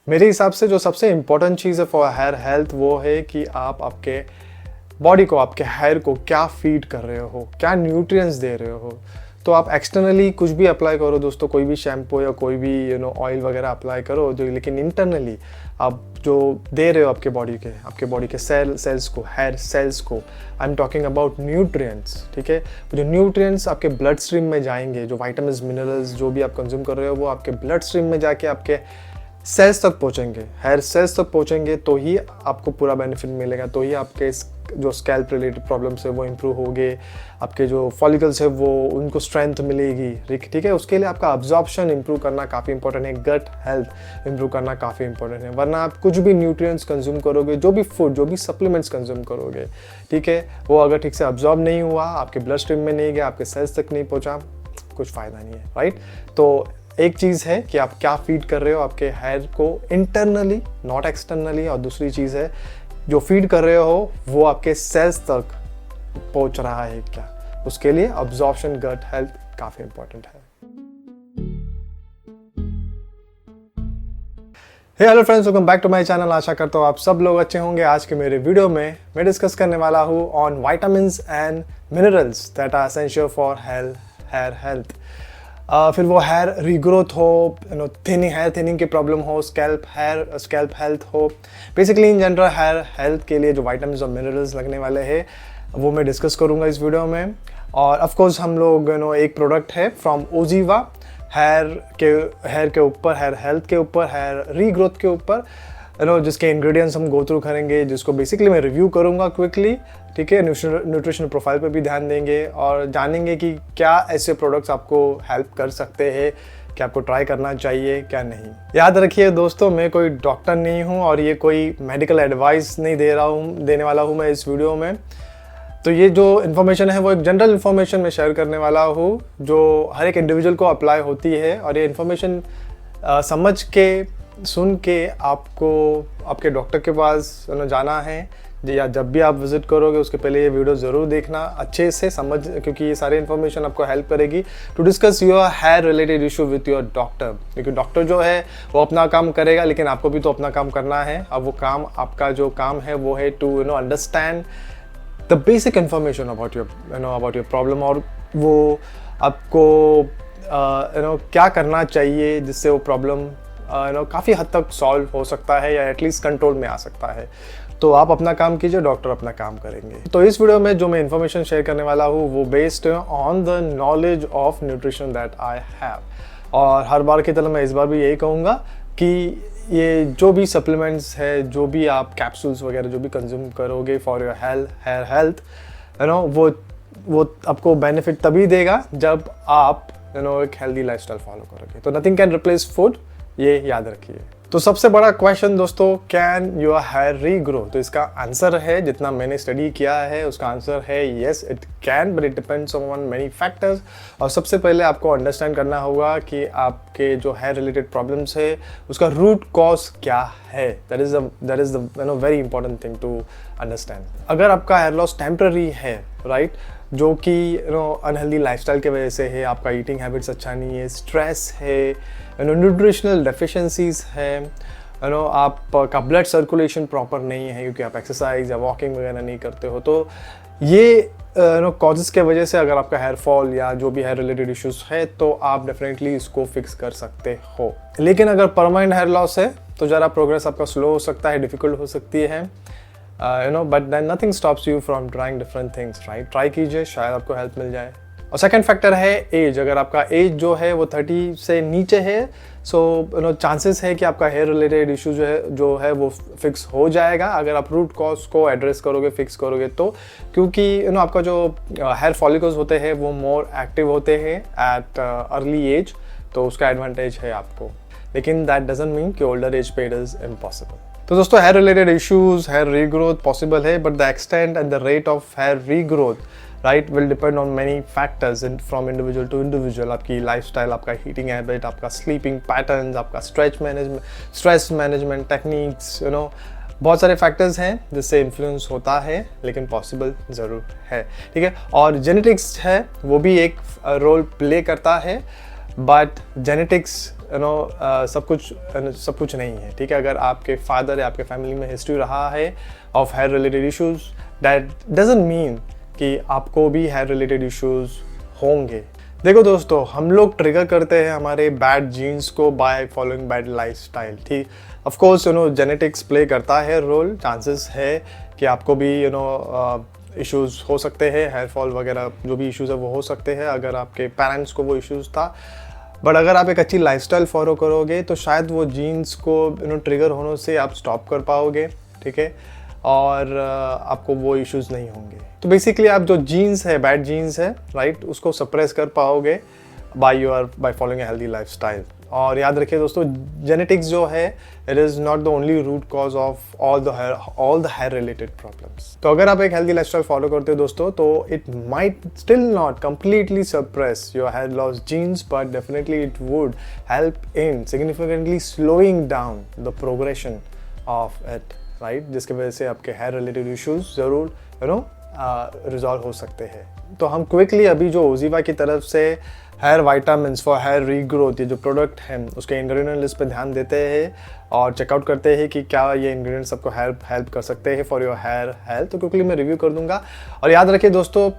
मेरे हिसाब से जो सबसे इम्पोर्टेंट चीज़ है फॉर हेयर हेल्थ वो है कि आप आपके बॉडी को, आपके हेयर को क्या फीड कर रहे हो, क्या न्यूट्रिएंट्स दे रहे हो। तो आप एक्सटर्नली कुछ भी अप्लाई करो दोस्तों, कोई भी शैम्पू या कोई भी ऑयल वगैरह अप्लाई करो जो, लेकिन इंटरनली आप जो दे रहे हो आपके बॉडी के सेल्स को, हेयर सेल्स को, I am talking about nutrients. ठीक है, जो न्यूट्रिएंट्स आपके ब्लड स्ट्रीम में जाएंगे, जो वाइटामिन्स मिनरल्स जो भी आप कंज्यूम कर रहे हो वो आपके ब्लड स्ट्रीम में जाके आपके सेल्स तक पहुंचेंगे, हेयर सेल्स तक पहुंचेंगे, तो ही आपको पूरा बेनिफिट मिलेगा, तो ही आपके जो स्कैल्प रिलेटेड प्रॉब्लम्स है वो इम्प्रूव होंगे, आपके जो फॉलिकल्स है वो उनको स्ट्रेंथ मिलेगी। ठीक है, उसके लिए आपका अब्जॉर्प्शन इंप्रूव करना काफ़ी इंपॉर्टेंट है, गट हेल्थ इंप्रूव करना काफ़ी इंपॉर्टेंट है। वरना आप कुछ भी न्यूट्रिएंट्स कंज्यूम करोगे, जो भी फूड, जो भी सप्लीमेंट्स कंज्यूम करोगे, ठीक है, वो अगर ठीक से अब्जॉर्ब नहीं हुआ, आपके ब्लड स्ट्रीम में नहीं गया, आपके सेल्स तक नहीं पहुँचा, कुछ फ़ायदा नहीं है, राइट। तो एक चीज़ है कि आप क्या फीड कर रहे हो आपके हेयर को इंटरनली, नॉट एक्सटर्नली, और दूसरी चीज़ है जो फीड कर रहे हो वो आपके सेल्स तक पहुंच रहा है क्या, उसके लिए अब्जॉर्प्शन, गट हेल्थ काफ़ी इंपॉर्टेंट है। Hey hello friends, welcome back to my channel. आशा करता हूँ आप सब लोग अच्छे होंगे। आज के मेरे वीडियो में मैं डिस्कस करने वाला हूँ on vitamins and minerals that are essential for hair health. फिर वो हेयर रीग्रोथ हो, थिनिंग, हेयर थिनिंग की प्रॉब्लम हो, स्कैल्प हेल्थ हो, basically in general hair health के लिए जो विटामिन्स और मिनरल्स लगने वाले हैं वो मैं डिस्कस करूँगा इस वीडियो में। और ऑफ कोर्स हम लोग एक प्रोडक्ट है फ्रॉम ओजीवा, हेयर के ऊपर, हेयर हेल्थ के ऊपर, हेयर रीग्रोथ के ऊपर, जिसके इंग्रेडिएंट्स हम गो थ्रू करेंगे, जिसको बेसिकली मैं रिव्यू करूँगा क्विकली। ठीक है, न्यूट्रिशन प्रोफाइल पे भी ध्यान देंगे और जानेंगे कि क्या ऐसे प्रोडक्ट्स आपको हेल्प कर सकते हैं, क्या आपको ट्राई करना चाहिए, क्या नहीं। याद रखिए दोस्तों, मैं कोई डॉक्टर नहीं हूँ और ये कोई मेडिकल एडवाइस नहीं देने वाला हूँ मैं इस वीडियो में। तो ये जो इन्फॉर्मेशन है वो एक जनरल इन्फॉर्मेशन मैं शेयर करने वाला हूँ जो हर एक इंडिविजुअल को अप्लाई होती है। और ये इन्फॉर्मेशन समझ के, सुन के आपको आपके डॉक्टर के पास जाना है, या जब भी आप विजिट करोगे उसके पहले ये वीडियो ज़रूर देखना अच्छे से समझ, क्योंकि ये सारी इन्फॉर्मेशन आपको हेल्प करेगी to discuss your hair related issue with your doctor. क्योंकि डॉक्टर जो है वो अपना काम करेगा, लेकिन आपको भी तो अपना काम करना है। अब वो काम, आपका जो काम है वो है to understand the basic information about your problem, और वो आपको क्या करना चाहिए जिससे वो प्रॉब्लम काफ़ी हद तक सॉल्व हो सकता है या एटलीस्ट कंट्रोल में आ सकता है। तो आप अपना काम कीजिए, डॉक्टर अपना काम करेंगे। तो इस वीडियो में जो मैं इन्फॉर्मेशन शेयर करने वाला हूँ वो based on the knowledge of nutrition that I have. और हर बार की तरह मैं इस बार भी यही कहूँगा कि ये जो भी सप्लीमेंट्स है, जो भी आप कैप्सूल्स वगैरह जो भी कंज्यूम करोगे फॉर योर हेयर हेल्थ, वो आपको बेनिफिट तभी देगा जब आप एक हेल्दी लाइफस्टाइल फॉलो करोगे। तो नथिंग कैन रिप्लेस फूड, ये याद रखिए। तो सबसे बड़ा क्वेश्चन दोस्तों, कैन योर हेयर रीग्रो? तो इसका आंसर है, जितना मैंने स्टडी किया है उसका आंसर है yes it can, but it depends on many factors. और सबसे पहले आपको अंडरस्टैंड करना होगा कि आपके जो हेयर रिलेटेड प्रॉब्लम्स है उसका रूट कॉज क्या है। That is the very important thing to understand. अगर आपका हेयर लॉस टेम्पररी है, राइट, जो कि अनहेल्दी लाइफस्टाइल की वजह से है, आपका ईटिंग हैबिट्स अच्छा नहीं है, स्ट्रेस है, न्यूट्रिशनल डेफिशिएंसीज है, आपका ब्लड सर्कुलेशन प्रॉपर नहीं है क्योंकि आप एक्सरसाइज या वॉकिंग वगैरह नहीं करते हो, तो ये कॉजेज़ के वजह से अगर आपका हेयर फॉल या जो भी हेयर रिलेटेड इश्यूज है तो आप डेफिनेटली इसको फिक्स कर सकते हो। लेकिन अगर परमानेंट हेयर लॉस है तो ज़रा प्रोग्रेस आपका स्लो हो सकता है, डिफिकल्ट हो सकती है, but then nothing stops you from trying different things, right. Try कीजिए, शायद आपको हेल्प मिल जाए। और सेकंड फैक्टर है एज। अगर आपका एज जो है वो 30 से नीचे है, सो चांसेस है कि आपका हेयर रिलेटेड इशू जो है वो फिक्स हो जाएगा अगर आप रूट कॉज को एड्रेस करोगे, फिक्स करोगे तो। क्योंकि आपका जो हेयर फॉलिकल्स होते हैं वो मोर एक्टिव होते हैं एट अर्ली एज, तो उसका एडवांटेज है आपको। लेकिन दैट डजंट मीन कि ओल्डर एज पे इट इज इम्पॉसिबल। तो दोस्तों, hair related issues, hair regrowth possible है, but the extent and the rate of hair regrowth, right, will depend on many factors from individual to individual. आपकी lifestyle, आपका eating habit, आपका sleeping patterns, आपका stress management techniques, बहुत सारे factors हैं जिससे influence होता है, लेकिन पॉसिबल ज़रूर है। ठीक है, और जेनेटिक्स है वो भी एक रोल प्ले करता है, बट जेनेटिक्स सब कुछ नहीं है, ठीक है। अगर आपके फादर या आपके फैमिली में हिस्ट्री रहा है of hair related issues, that doesn't mean कि आपको भी हेयर रिलेटेड इश्यूज होंगे। देखो दोस्तों, हम लोग ट्रिगर करते हैं हमारे बैड जीन्स को बाय फॉलोइंग बैड लाइफस्टाइल, ठीक। ऑफ कोर्स जेनेटिक्स प्ले करता है रोल, चांसेस है कि आपको भी इश्यूज हो सकते हैं, हेयर फॉल वगैरह जो भी इश्यूज है वो हो सकते हैं अगर आपके पेरेंट्स को वो इश्यूज था। बट अगर आप एक अच्छी लाइफस्टाइल फॉलो करोगे तो शायद वो जीन्स को ट्रिगर होने से आप स्टॉप कर पाओगे, ठीक है, और आपको वो इश्यूज नहीं होंगे। तो बेसिकली आप जो जीन्स है, बैड जीन्स है, राइट, उसको सप्रेस कर पाओगे by following a healthy lifestyle. और याद रखिए दोस्तों, जेनेटिक्स जो है it is not the only root cause of all the hair related problems. तो अगर आप एक हेल्दी लाइफस्टाइल फॉलो करते हो दोस्तों, तो it might still not completely suppress your hair loss genes, but definitely it would help in significantly slowing down the progression of it, right, जिसकी वजह से आपके हेयर रिलेटेड इश्यूज ज़रूर रिजॉल्व हो सकते हैं। तो हम क्विकली अभी जो ओजीवा की तरफ से hair vitamins for hair regrowth, ये जो प्रोडक्ट है उसके इंग्रेडिएंट लिस्ट पे ध्यान देते हैं और चेकआउट करते हैं कि क्या ये इंग्रेडिएंट्स आपको हेल्प कर सकते हैं फॉर योर हेयर हेल्थ। तो क्विकली मैं रिव्यू कर दूंगा। और याद रखिए दोस्तों,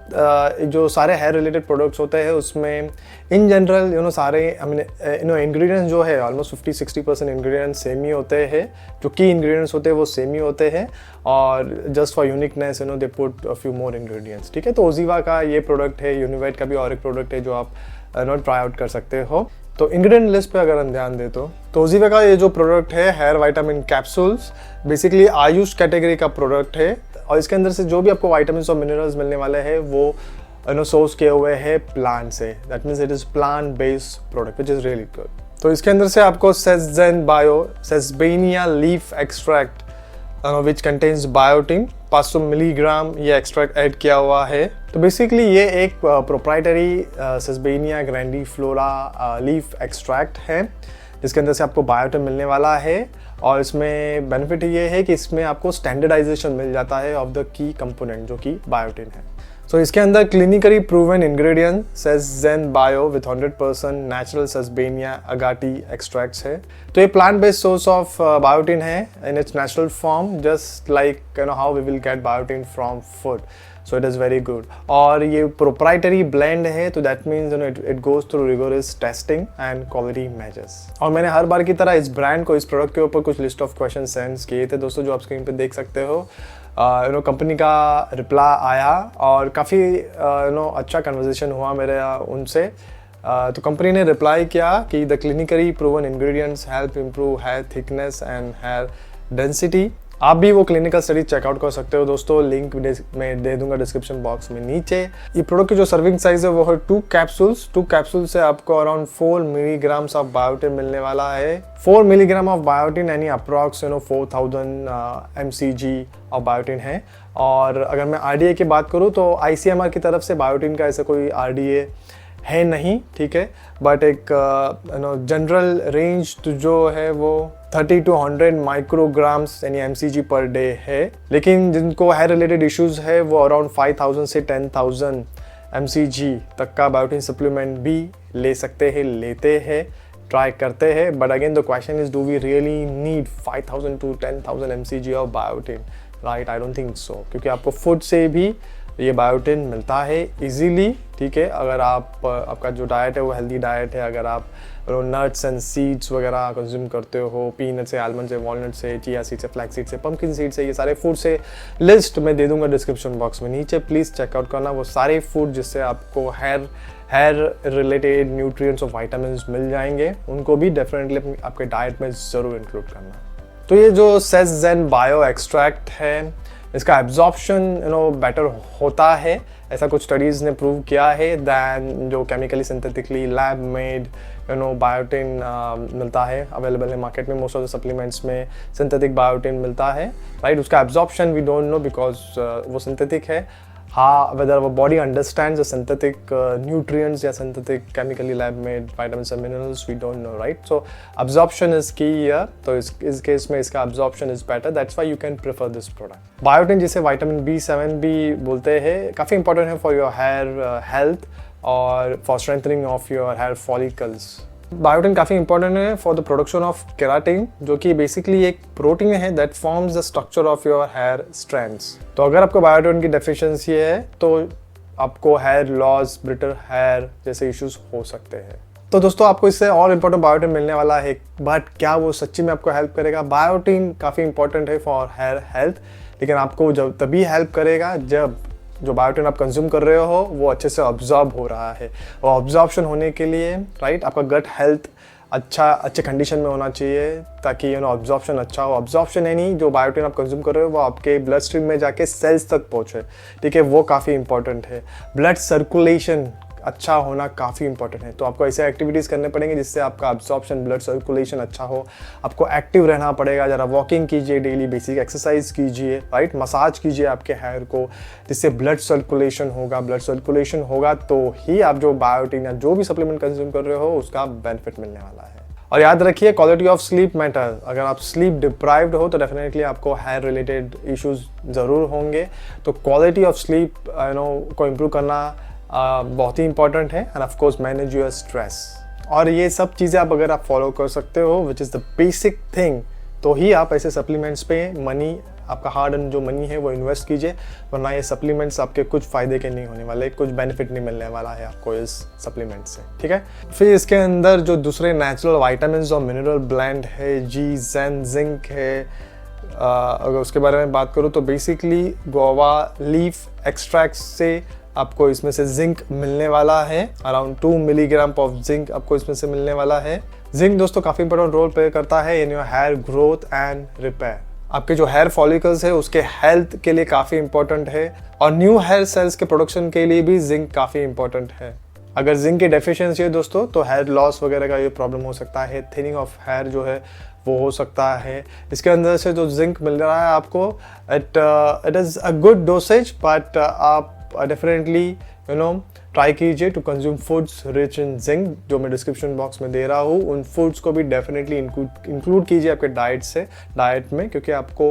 जो सारे हेयर रिलेटेड प्रोडक्ट्स होते हैं उसमें इन जनरल सारे इंग्रेडिएंट्स जो है ऑलमोस्ट 50-60% इंग्रेडिएंट्स सेम ही होते हैं। जो की इंग्रेडिएंट्स होते हैं वो सेम ही होते हैं, और just for uniqueness they put a few more ingredients, ठीक है। तो ओजीवा का ये प्रोडक्ट है, यूनिवाइट का भी और एक प्रोडक्ट है जो आप ट्राई आउट कर सकते हो। तो इंग्रेडिएंट लिस्ट पे अगर हम ध्यान दें तो ओजीवा का ये जो प्रोडक्ट है hair vitamin capsules, basically AYUSH category का प्रोडक्ट है, और इसके अंदर से जो भी आपको विटामिन और मिनरल्स मिलने वाले हैं वो सोर्स किए हुए हैं प्लांट से। That means it is plant based product which is really good. तो इसके अंदर से आपको Sesgen bio Sesbania leaf extract which contains biotin 500 milligram ये एक्सट्रैक्ट ऐड किया हुआ है। तो बेसिकली ये एक proprietary Sesbania grandiflora leaf extract है, जिसके अंदर से आपको बायोटिन मिलने वाला है। और इसमें बेनिफिट ये है कि इसमें आपको स्टैंडर्डाइजेशन मिल जाता है ऑफ द की कंपोनेंट जो कि बायोटिन है। तो इसके अंदर clinically proven ingredient Sesgen bio with 100% natural Sesbania agati extracts है। तो ये plant based source of biotin है in its natural form, just like how we will get biotin from food. So it is very good. और ये proprietary blend है, तो that means it goes through rigorous testing and quality measures. और मैंने हर बार की तरह इस ब्रांड को, इस प्रोडक्ट के ऊपर कुछ लिस्ट ऑफ क्वेश्चन सेंड किए थे दोस्तों, जो आप स्क्रीन पे देख सकते हो। कंपनी का रिप्लाई आया और काफ़ी अच्छा कन्वर्सेशन हुआ मेरे उनसे। तो कंपनी ने रिप्लाई किया कि the clinically proven ingredients help improve hair thickness and hair density. आप भी वो क्लिनिकल स्टडी चेकआउट कर सकते हो दोस्तों, लिंक मैं दे दूंगा डिस्क्रिप्शन बॉक्स में नीचे। ये प्रोडक्ट की जो सर्विंग साइज है वो है 2 कैप्सूल्स। 2 कैप्सूल से आपको अराउंड 4 मिलीग्राम्स ऑफ बायोटिन मिलने वाला है। 4 मिलीग्राम ऑफ बायोटिन यानी अप्रॉक्स 4000 mcg ऑफ बायोटिन है। और अगर मैं RDA की बात करूँ तो ICMR की तरफ से बायोटिन का ऐसा कोई RDA है नहीं, ठीक है, बट एक जनरल रेंज जो है वो 30 to 100 माइक्रोग्राम्स यानी mcg पर डे है। लेकिन जिनको हेयर रिलेटेड इश्यूज है वो अराउंड 5000 से 10,000 mcg तक का बायोटिन सप्लीमेंट भी ले सकते हैं, लेते हैं, ट्राई करते हैं। But again the question is, do we really need 5000 to 10,000 mcg of biotin, right? I don't think so, क्योंकि आपको फूड से भी ये बायोटिन मिलता है इजीली, ठीक है। अगर आपका जो डाइट है वो हेल्दी डाइट है, अगर आप नट्स एंड सीड्स वगैरह कंज्यूम करते हो, पीनट से, आलमंड से, वॉलनट से, चिया सीड से, फ्लैक्स सीड से, पंपकिन सीड से, ये सारे फूड से लिस्ट मैं दे दूंगा डिस्क्रिप्शन बॉक्स में नीचे। प्लीज़ चेकआउट करना वो सारे फूड जिससे आपको हेयर रिलेटेड न्यूट्रिएंट्स और विटामिन्स मिल जाएंगे, उनको भी डेफिनेटली आपके डाइट में ज़रूर इंक्लूड करना। तो ये जो सेसजेन बायो एक्सट्रैक्ट है, इसका एब्जॉर्प्शन बेटर होता है, ऐसा कुछ स्टडीज़ ने प्रूव किया है, दैन जो chemically synthetically lab made biotin मिलता है, अवेलेबल है मार्केट में। मोस्ट ऑफ द सप्लीमेंट्स में सिंथेटिक बायोटिन मिलता है, राइट? उसका absorption we don't know because वो सिंथेटिक है। हाँ, वेदर वो body understands the synthetic nutrients या synthetic chemically lab made vitamins and minerals, we don't know, right? So absorption is key here. तो इस केस में इसका absorption is better, that's why you can prefer this product. Biotin जिसे vitamin B7 भी बोलते हैं, काफ़ी इंपॉर्टेंट है फॉर योर हेयर हेल्थ और for strengthening of your hair follicles, biotin काफ़ी इंपॉर्टेंट है for the production of keratin, जो कि बेसिकली एक प्रोटीन है that forms the structure of your hair strands. तो अगर आपको बायोटिन की डेफिशिएंसी है तो आपको हेयर लॉस, ब्रिटल हेयर जैसे इश्यूज हो सकते हैं। तो दोस्तों आपको इससे और इम्पोर्टेंट बायोटिन मिलने वाला है, बट क्या वो सच्ची में आपको हेल्प करेगा? बायोटिन काफ़ी इंपॉर्टेंट है फॉर हेयर हेल्थ, लेकिन आपको जब तभी हेल्प करेगा जब जो बायोटिन आप कंज्यूम कर रहे हो वो अच्छे से ऑब्जॉर्ब हो रहा है। और ऑब्जॉर्प्शन होने के लिए राइट आपका गट हेल्थ अच्छे कंडीशन में होना चाहिए, ताकि ऑब्जॉर्प्शन अच्छा हो। ऑब्जॉर्प्शन है नहीं, जो बायोटिन आप कंज्यूम कर रहे हो वो आपके ब्लड स्ट्रीम में जाके सेल्स तक पहुँचे, ठीक है, वो काफ़ी इंपॉर्टेंट है। ब्लड सर्कुलेशन अच्छा होना काफ़ी इंपॉर्टेंट है। तो आपको ऐसे एक्टिविटीज़ करने पड़ेंगे जिससे आपका अब्जॉर्प्शन, ब्लड सर्कुलेशन अच्छा हो। आपको एक्टिव रहना पड़ेगा, ज़रा वॉकिंग कीजिए, डेली बेसिक एक्सरसाइज कीजिए, राइट, मसाज कीजिए आपके हेयर को, जिससे ब्लड सर्कुलेशन होगा। ब्लड सर्कुलेशन होगा तो ही आप जो बायोटिन या जो भी सप्लीमेंट कंज्यूम कर रहे हो उसका बेनिफिट मिलने वाला है। और याद रखिए, क्वालिटी ऑफ स्लीप मैटर। अगर आप स्लीप डिप्राइव्ड हो तो डेफिनेटली आपको हेयर रिलेटेड इश्यूज ज़रूर होंगे। तो क्वालिटी ऑफ स्लीप को इम्प्रूव करना बहुत ही इंपॉर्टेंट है। End of course manage your stress. और ये सब चीज़ें आप अगर आप फॉलो कर सकते हो, which is the basic thing, तो ही आप ऐसे सप्लीमेंट्स पे मनी, आपका हार्ड अर्न जो मनी है वो इन्वेस्ट कीजिए, वरना ये सप्लीमेंट्स आपके कुछ फ़ायदे के नहीं होने वाले, कुछ बेनिफिट नहीं मिलने वाला है आपको इस सप्लीमेंट से, ठीक है। फिर इसके अंदर जो दूसरे नेचुरल वाइटामिन और मिनरल ब्लेंड है, जी जैन जिंक है, अगर उसके बारे में बात करूँ तो बेसिकली गुआवा लीफ एक्सट्रैक्ट से आपको इसमें से जिंक मिलने वाला है। अराउंड 2 मिलीग्राम ऑफ जिंक आपको इसमें से मिलने वाला है। जिंक दोस्तों काफ़ी इंपॉर्टेंट रोल प्ले करता है in your hair growth and repair. आपके जो हेयर फॉलिकल्स है उसके हेल्थ के लिए काफ़ी इंपॉर्टेंट है, और न्यू हेयर सेल्स के प्रोडक्शन के लिए भी जिंक काफ़ी इंपॉर्टेंट है। अगर जिंक की डेफिशिएंसी है दोस्तों तो हेयर लॉस वगैरह का ये प्रॉब्लम हो सकता है, थिनिंग ऑफ हेयर जो है वो हो सकता है। इसके अंदर से जो जिंक मिल रहा है आपको, it is a good dosage, but आप डेफिनेटली ट्राई कीजिए to consume foods rich in zinc, जो मैं डिस्क्रिप्शन बॉक्स में दे रहा हूँ। उन फूड्स को भी डेफिनेटली इंक्लूड कीजिए आपके डाइट में, क्योंकि आपको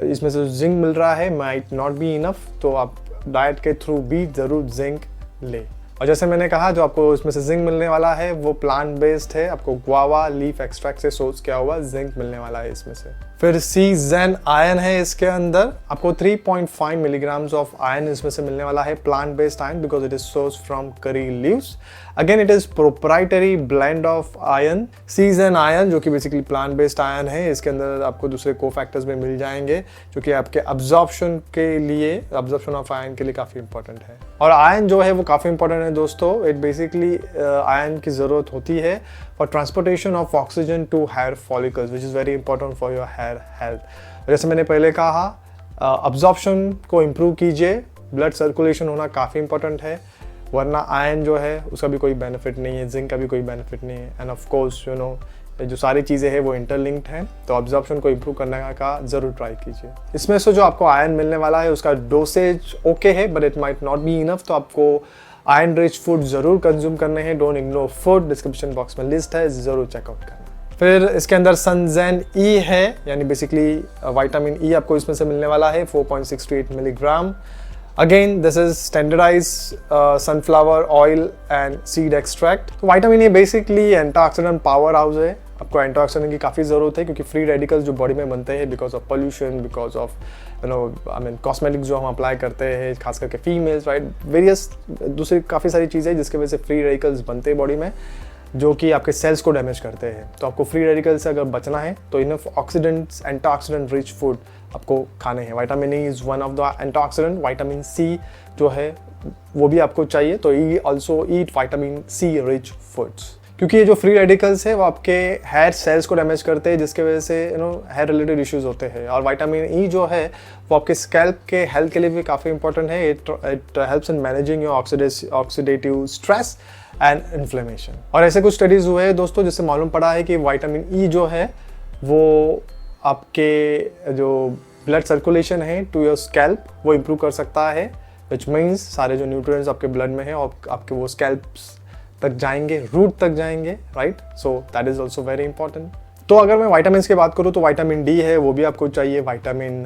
इसमें से जिंक मिल रहा है माइट नॉट बी इनफ, तो आप डाइट के थ्रू भी ज़रूर जिंक ले। और जैसे मैंने कहा, जो आपको इसमें से जिंक मिलने वाला है वो प्लांट बेस्ड है, आपको गुआवा लीफ एक्सट्रैक्ट से सोर्स किया हुआ जिंक मिलने वाला है इसमें से। फिर सी जैन आयरन है इसके अंदर, आपको 3.5 मिलीग्राम्स ऑफ आयरन इसमें से मिलने वाला है, plant based iron, because it is source from curry leaves. Again it is proprietary blend of iron, सी जैन आयरन, जो कि बेसिकली प्लांट बेस्ड आयरन है। इसके अंदर आपको दूसरे को फैक्टर्स में मिल जाएंगे जो कि आपके अब्जॉर्प्शन ऑफ आयरन के लिए काफ़ी इंपॉर्टेंट है। और आयरन जो है वो काफ़ी इंपॉर्टेंट है दोस्तों। इट बेसिकली आयरन की ज़रूरत होती है for transportation of oxygen to hair follicles, which is very important for your hair health. जैसे मैंने पहले कहा, अब्जॉर्प्शन को इम्प्रूव कीजिए, ब्लड सर्कुलेशन होना काफ़ी इंपॉर्टेंट है, वरना आयरन जो है उसका भी कोई बेनिफिट नहीं है, जिंक का भी कोई बेनिफिट नहीं है। एंड ऑफ कोर्स जो सारी चीज़ें हैं वो इंटरलिंक्ड हैं, तो अब्जॉर्प्शन को इम्प्रूव करने का ज़रूर ट्राई कीजिए। इसमें से जो आपको आयरन मिलने वाला है उसका डोसेज ओके है, but it might not be enough, तो आपको आयरन रिच फूड ज़रूर कंज्यूम करने हैं। Don't ignore food, description box में लिस्ट है, ज़रूर चेकआउट करना। फिर इसके अंदर सनजैन ई है, यानी बेसिकली विटामिन ई आपको इसमें से मिलने वाला है, 4.6 to 8 milligram. Again this is standardise sunflower oil and seed extract. तो vitamin E basically antioxidant power house है, आपको एंटीऑक्सीडेंट की काफ़ी ज़रूरत है, क्योंकि फ्री रेडिकल्स जो बॉडी में बनते हैं because of pollution, because of cosmetics जो हम अप्लाई करते हैं, खास करके फीमेल्स, राइट, वेरियस दूसरी काफ़ी सारी चीज़ें जिसकी वजह से फ्री रेडिकल्स बनते हैं बॉडी में, जो कि आपके सेल्स को डैमेज करते हैं। तो आपको फ्री रेडिकल से अगर बचना है तो enough oxidants, antioxidant rich food आपको खाने हैं। Vitamin E is one of the antioxidant. Vitamin C जो है वो भी आपको चाहिए, तो ई also eat vitamin C rich foods, क्योंकि ये जो फ्री रेडिकल्स है वो आपके हेयर सेल्स को डैमेज करते हैं, जिसके वजह से हेयर रिलेटेड इश्यूज होते हैं। और विटामिन ई जो है वो आपके स्कैल्प के हेल्थ के लिए भी काफ़ी इंपॉर्टेंट है। It helps in managing your oxidative stress and inflammation. और ऐसे कुछ स्टडीज़ हुए हैं दोस्तों जिससे मालूम पड़ा है कि विटामिन ई जो है वो आपके जो ब्लड सर्कुलेशन है टू योर स्कैल्प वो इम्प्रूव कर सकता है, विच मीन्स सारे जो न्यूट्रिएंट्स आपके ब्लड में है और आपके वो स्कैल्प्स तक जाएंगे, रूट तक जाएंगे, right. So that is also very important. तो अगर मैं विटामिन की बात करूँ तो विटामिन डी है, वो भी आपको चाहिए। विटामिन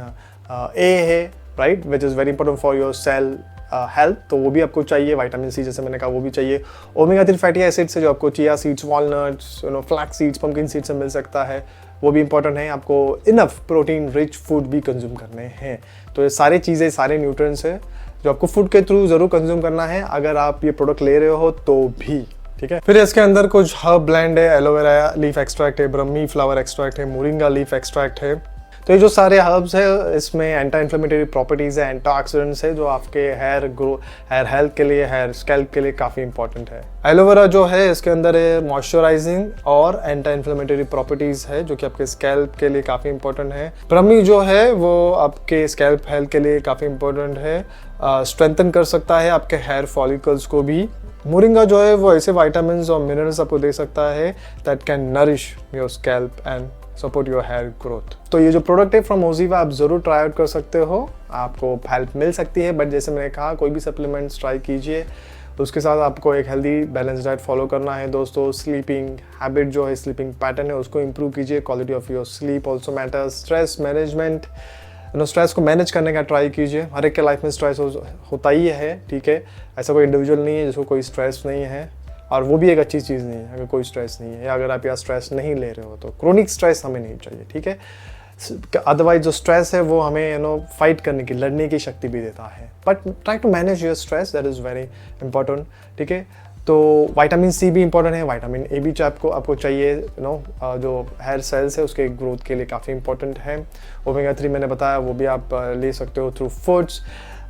ए है, right, which is very important for your cell health, तो वो भी आपको चाहिए। विटामिन सी जैसे मैंने कहा वो भी चाहिए। ओमेगा 3 फैटी एसिड से जो आपको chia seeds, walnuts, flax seeds, pumpkin seeds से मिल सकता है, वो भी इंपॉर्टेंट है। आपको इनफ प्रोटीन रिच फूड भी कंज्यूम करने हैं। तो ये सारी चीज़ें, सारे न्यूट्रिएंट्स है जो आपको फूड के थ्रू ज़रूर कंज्यूम करना है अगर आप ये प्रोडक्ट ले रहे हो तो भी, ठीक है। फिर इसके अंदर कुछ हर्ब ब्लेंड है, एलोवेरा लीफ एक्सट्रैक्ट है, ब्रह्मी फ्लावर एक्सट्रैक्ट है, मोरिंगा लीफ एक्सट्रैक्ट है। तो ये जो सारे हर्ब्स है इसमें एंटी इन्फ्लेमेटरी प्रॉपर्टीज़ है, एंटीऑक्सीडेंट्स है जो आपके हेयर हेल्थ के लिए, हेयर स्कैल्प के लिए काफ़ी इंपॉर्टेंट है। एलोवेरा जो है इसके अंदर है मॉइस्चराइजिंग और एंटी इन्फ्लेमेटरी प्रॉपर्टीज़ है जो कि आपके स्कैल्प के लिए काफ़ी इंपॉर्टेंट है। ब्रह्मी जो है वो आपके स्कैल्प हेल्थ के लिए काफ़ी इंपॉर्टेंट है, स्ट्रेंथन कर सकता है आपके हेयर फॉलिकल्स को भी। मोरिंगा जो है वो ऐसे विटामिन और मिनरल्स आपको दे सकता है that can nourish your scalp and support your hair growth. तो ये जो प्रोडक्ट है फ्रॉम ओजीवा आप ज़रूर ट्राई आउट कर सकते हो, आपको हेल्प मिल सकती है। बट जैसे मैंने कहा कोई भी सप्लीमेंट्स ट्राई कीजिए, उसके साथ आपको एक हेल्दी बैलेंस डाइट फॉलो करना है दोस्तों। स्लीपिंग हैबिट जो है, स्लीपिंग पैटर्न है, उसको इंप्रूव कीजिए। Quality of your sleep also matters. Stress management, stress को मैनेज करने का ट्राई कीजिए। हर एक के लाइफ में स्ट्रेस होता ही है, ठीक है। ऐसा कोई इंडिविजुअल नहीं है जिसको कोई स्ट्रेस नहीं है, और वो भी एक अच्छी चीज़ नहीं है अगर कोई स्ट्रेस नहीं है, या अगर आप यहाँ स्ट्रेस नहीं ले रहे हो तो क्रोनिक स्ट्रेस हमें नहीं चाहिए, ठीक है। अदरवाइज जो स्ट्रेस है वो हमें फाइट करने की, लड़ने की शक्ति भी देता है। But try to manage your stress, that is very important, ठीक है। तो विटामिन सी भी इंपॉर्टेंट है, विटामिन ए भी आपको चाहिए, जो हेयर सेल्स है उसके ग्रोथ के लिए काफ़ी इंपॉर्टेंट है। ओमेगा 3 मैंने बताया वो भी आप ले सकते हो थ्रू फूड्स।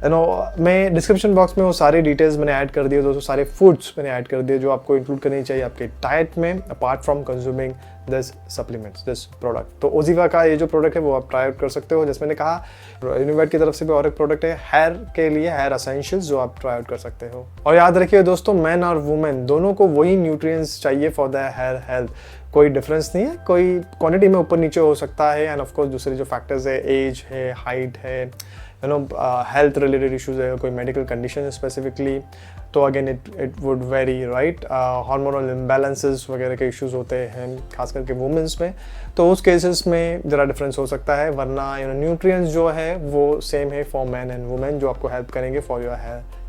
मैं डिस्क्रिप्शन बॉक्स में वो सारे डिटेल्स मैंने ऐड कर दिए दोस्तों, सारे फूड्स मैंने ऐड कर दिए जो आपको इंक्लूड करनी चाहिए आपके डाइट में, apart from consuming this supplements, this product. तो ओजीवा का ये जो प्रोडक्ट है वो आप ट्राई आउट कर सकते हो। जैसे मैंने कहा यूनिवर्ट की तरफ से भी और एक प्रोडक्ट है हेयर के लिए, हेयर एसेंशियल्स, जो आप ट्राई आउट कर सकते हो। और याद रखिए दोस्तों, मैन और वुमेन दोनों को वही न्यूट्रिएंट्स चाहिए फॉर द हेयर हेल्थ, कोई डिफरेंस नहीं है। कोई क्वांटिटी में ऊपर नीचे हो सकता है, एंड ऑफ कोर्स दूसरे जो फैक्टर्स है, एज है, हाइट है, हेल्थ रिलेटेड इश्यूज है, कोई मेडिकल कंडीशन स्पेसिफिकली, तो again it would very, right. Hormonal imbalances वगैरह के इश्यूज होते हैं खास करके वुमेन्स में, तो उस केसेस में ज़रा डिफरेंस हो सकता है। वरना न्यूट्रिएंट्स जो है वो सेम है फॉर मैन एंड वुमेन, जो आपको हेल्प करेंगे फॉर योर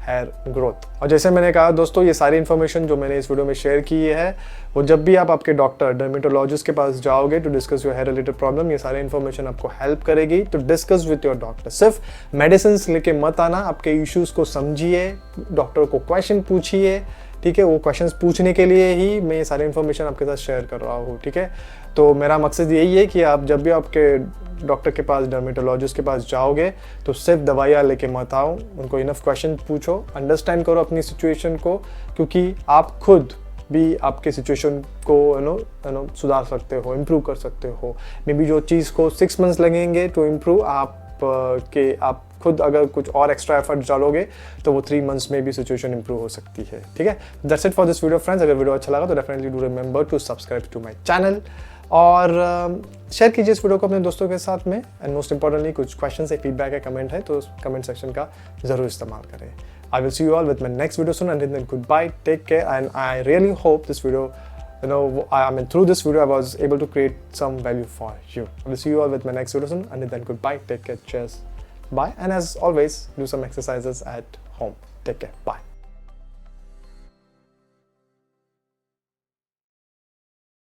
हेयर ग्रोथ। और जैसे मैंने कहा दोस्तों, ये सारी इन्फॉर्मेशन जो मैंने इस वीडियो में शेयर की है वो जब भी आप आपके डॉक्टर, डर्मेटोलॉजिस्ट के पास जाओगे to discuss your hair related problem, ये सारी इन्फॉर्मेशन आपको हेल्प करेगी to discuss with your doctor. सिर्फ मेडिसिन लेके मत आना, आपके इश्यूज को समझिए, डॉक्टर को क्वेश्चन पूछिए, ठीक है। वो क्वेश्चंस पूछने के लिए ही मैं ये सारी इन्फॉर्मेशन आपके साथ शेयर कर रहा हूँ, ठीक है। तो मेरा मकसद यही है कि आप जब भी आपके डॉक्टर के पास, डर्मेटोलॉजिस्ट के पास जाओगे तो सिर्फ दवाइयाँ लेके मत आओ, उनको इनफ क्वेश्चन पूछो, अंडरस्टैंड करो अपनी सिचुएशन को, क्योंकि आप खुद भी आपके सिचुएशन को सुधार सकते हो, इम्प्रूव कर सकते हो। मे बी जो चीज़ को 6 मंथ्स लगेंगे टू इम्प्रूव, आप खुद अगर कुछ और एक्स्ट्रा एफर्ट डालोगे तो वो 3 मंथ्स में भी सिचुएशन इंप्रूव हो सकती है, ठीक है। That's it for this video friends. अगर वीडियो अच्छा लगा तो definitely do remember to subscribe to my channel, और शेयर कीजिए इस वीडियो को अपने दोस्तों के साथ में। एंड मोस्ट इंपॉर्टेंटली कुछ क्वेश्चन है, फीडबैक है, कमेंट है, तो कमेंट सेक्शन का जरूर इस्तेमाल करें। I will see you all with my next video soon, and then goodbye, take care, and I really hope this video, through this video I was able to create some value for you. I will see you all with my next video soon, and then goodbye, take care, cheers, bye, and as always do some exercises at home. Take care, bye.